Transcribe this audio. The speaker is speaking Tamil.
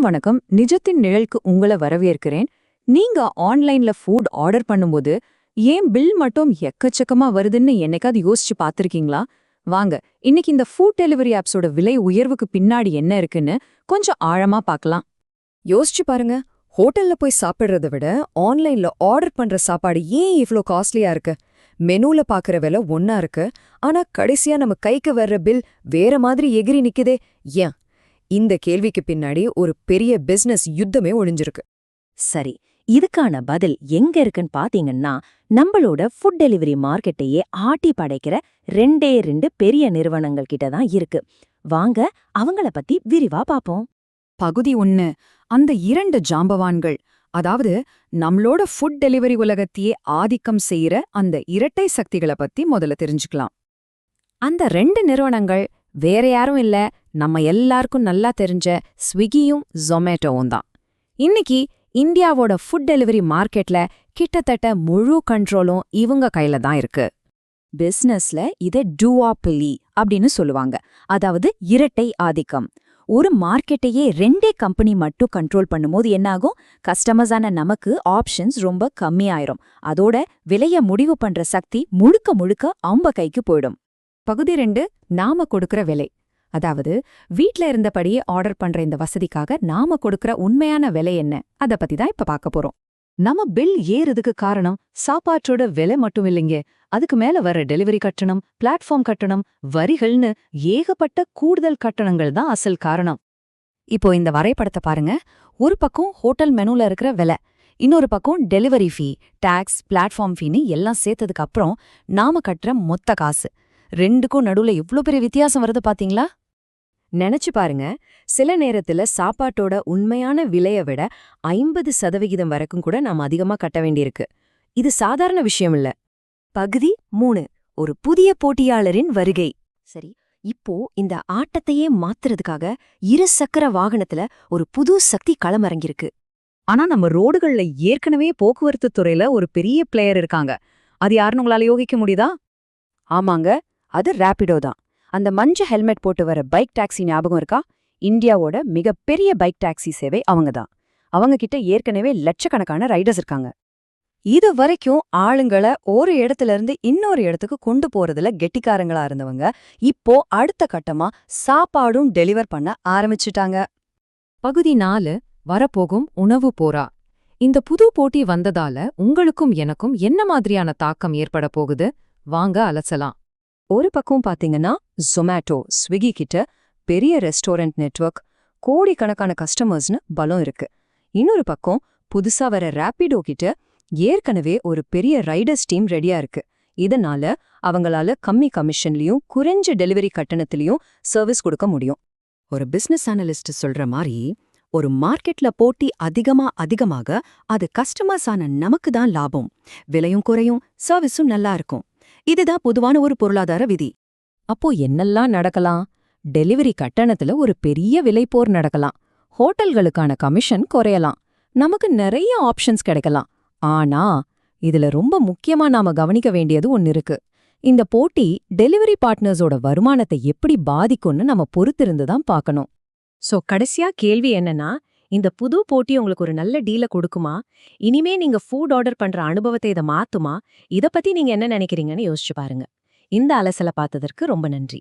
வணக்கம். நிஜத்தின் நிழலுக்கு உங்களை வரவேற்கிறேன். நீங்க ஆன்லைன்ல ஃபுட் ஆர்டர் பண்ணும்போது ஏன் பில் மட்டும் எக்கச்சக்கமா வருதுன்னு என்னைக்காவது யோசிச்சு பார்த்திருக்கீங்களா? வாங்க, இன்னைக்கு இந்த ஃபுட் டெலிவரி ஆப்ஸோட விலை உயர்வுக்கு பின்னாடி என்ன இருக்குன்னு கொஞ்சம் ஆழமா பார்க்கலாம். யோசிச்சு பாருங்க. ஹோட்டல்ல போய் சாப்பிடுறத விட ஆன்லைன்ல ஆர்டர் பண்ற சாப்பாடு ஏன் இவ்ளோ காஸ்ட்லியா இருக்கு? மெனுல பாக்குற விலை ஒன்னா இருக்கு, ஆனா கடைசியா நம்ம கைக்கு வர்ற பில் வேற மாதிரி எகிரி நிக்குதே, ஏன்? இந்த கேள்விக்கு பின்னாடி ஒரு பெரிய பிசினஸ் யுத்தமே ஒளிஞ்சிருக்கு. சரி, இதுக்கான பதில் எங்க இருக்குன்னு பாத்தீங்கன்னா, நம்மளோட ஃபுட் டெலிவரி மார்க்கெட்டையே ஆட்டி படைக்கிற ரெண்டு பெரிய நிறுவனங்கள் கிட்ட தான் இருக்கு. வாங்க, அவங்கள பத்தி விரிவா பாப்போம். பகுதி 1. அந்த 2 ஜாம்பவான்கள், அதாவது நம்மளோட ஃபுட் டெலிவரி உலகத்தையே ஆதிக்கம் செய்யற அந்த இரட்டை சக்திகளை பத்தி முதல்ல தெரிஞ்சுக்கலாம். அந்த 2 நிறுவனங்கள் வேற யாரும் இல்ல, நம்ம எல்லாருக்கும் நல்லா தெரிஞ்ச ஸ்விக்கியும் ஜொமேட்டோவும் தான். இன்னைக்கு இந்தியாவோட ஃபுட் டெலிவரி மார்க்கெட்ல கிட்டத்தட்ட முழு கண்ட்ரோலும் இவங்க கையில தான் இருக்கு. பிசினஸ்ல இதை டூஆப்பிலி அப்படின்னு சொல்லுவாங்க, அதாவது இரட்டை ஆதிக்கம். ஒரு மார்க்கெட்டையே 2 கம்பெனி மட்டும் கண்ட்ரோல் பண்ணும்போது என்னாகும்? கஸ்டமர்ஸான நமக்கு ஆப்ஷன்ஸ் ரொம்ப கம்மியாயிரும். அதோட விலைய முடிவு பண்ற சக்தி முழுக்க முழுக்க அவங்க கைக்கு போயிடும். பகுதி 2. நாம கொடுக்கற விலை. அதாவது வீட்ல இருந்தபடியே ஆர்டர் பண்ற இந்த வசதிக்காக நாம கொடுக்கற உண்மையான விலை என்ன, அத பத்தி தான் இப்ப பார்க்க போறோம். நம்ம பில் ஏறதுக்கு காரணம் சாப்பாட்டோட விலை மட்டும் இல்லைங்க, அதுக்கு மேல வர டெலிவரி கட்டணம், பிளாட்ஃபார்ம் கட்டணம், வரிகள்னு ஏகப்பட்ட கூடுதல் கட்டணங்கள் தான் அசல் காரணம். இப்போ இந்த வரைபடத்தை பாருங்க. ஒரு பக்கம் ஹோட்டல் மெனுல இருக்கிற விலை, இன்னொரு பக்கம் டெலிவரி ஃபீ, டாக்ஸ், பிளாட்ஃபார்ம் ஃபீன்னு எல்லாம் சேர்த்ததுக்கு அப்புறம் நாம கட்டுற மொத்த காசு. ரெண்டுக்கும் நடுவுல எவ்வளவு பெரிய வித்தியாசம் வருது பாத்தீங்களா? நினைச்சு பாருங்க, சில நேரத்துல சாப்பாட்டோட உண்மையான விலைய விட 50% வரைக்கும் கூட நாம அதிகமா கட்ட வேண்டியிருக்கு. இது சாதாரண விஷயம் இல்ல. பகுதி 3. ஒரு புதிய போட்டியாளரின் வருகை. சரி, இப்போ இந்த ஆட்டத்தையே மாத்துறதுக்காக இருசக்கர வாகனத்துல ஒரு புது சக்தி களமிறங்கிருக்கு. ஆனா நம்ம ரோடுகள்ல ஏற்கனவே போக்குவரத்து துறையில ஒரு பெரிய பிளேயர் இருக்காங்க. அது யாருன்னு உங்களால யோகிக்க முடியுதா? ஆமாங்க, அது ரேபிடோ தான். அந்த மஞ்ச ஹெல்மெட் போட்டு வர பைக் டாக்ஸி ஞாபகம் இருக்கா? இந்தியாவோட மிகப்பெரிய பைக் டாக்ஸி சேவை அவங்க தான். அவங்க கிட்ட ஏற்கனவே லட்சக்கணக்கான ரைடர்ஸ் இருக்காங்க. இது வரைக்கும் ஆளுங்களை ஒரு இடத்துல இருந்து இன்னொரு இடத்துக்கு கொண்டு போறதுல கெட்டிக்காரங்களா இருந்தவங்க இப்போ அடுத்த கட்டமா சாப்பாடும் டெலிவர் பண்ண ஆரம்பிச்சுட்டாங்க. பகுதி 4. வரப்போகும் உணவு போரா. இந்த புது போட்டி வந்ததால உங்களுக்கும் எனக்கும் என்ன மாதிரியான தாக்கம் ஏற்பட போகுது? வாங்க அலசலாம். ஒரு பக்கம் பாத்தீங்கன்னா ஜொமேட்டோ, ஸ்விக்கி கிட்ட பெரிய ரெஸ்டாரண்ட் நெட்வொர்க், கோடிக்கணக்கான கஸ்டமர்ஸ்னு பலம் இருக்கு. இன்னொரு பக்கம் புதுசா வர ரேபிடோ கிட்ட ஏற்கனவே ஒரு பெரிய ரைடர்ஸ் டீம் ரெடியா இருக்கு. இதனால அவங்களால கம்மி கமிஷன்லயும் குறைஞ்ச டெலிவரி கட்டணத்திலையும் சர்வீஸ் கொடுக்க முடியும். ஒரு பிசினஸ் அனலிஸ்ட் சொல்ற மாதிரி, ஒரு மார்க்கெட்ல போட்டி அதிகமாக அது கஸ்டமர்ஸான நமக்கு தான் லாபம். விலையும் குறையும், சர்வீஸும் நல்லா இருக்கும். இதுதான் பொதுவான ஒரு பொருளாதார விதி. அப்போ என்னெல்லாம் நடக்கலாம்? டெலிவரி கட்டணத்துல ஒரு பெரிய விலைப்போர் நடக்கலாம். ஹோட்டல்களுக்கான கமிஷன் குறையலாம். நமக்கு நிறைய ஆப்ஷன்ஸ் கிடைக்கலாம். ஆனா இதுல ரொம்ப முக்கியமா நாம கவனிக்க வேண்டியது ஒன்னு இருக்கு. இந்த போட்டி டெலிவரி பார்ட்னர்ஸோட வருமானத்தை எப்படி பாதிக்கும்னு நம்ம பொறுத்திருந்து தான் பார்க்கணும். கடைசியா கேள்வி என்னன்னா, இந்த புது போட்டி உங்களுக்கு ஒரு நல்ல டீல கொடுக்குமா? இனிமே நீங்க ஃபுட் ஆர்டர் பண்ற அனுபவத்தை இதை மாத்துமா? இத பத்தி நீங்க என்ன நினைக்கிறீங்கன்னு யோசிச்சு பாருங்க. இந்த அலசல பார்த்ததற்கு ரொம்ப நன்றி.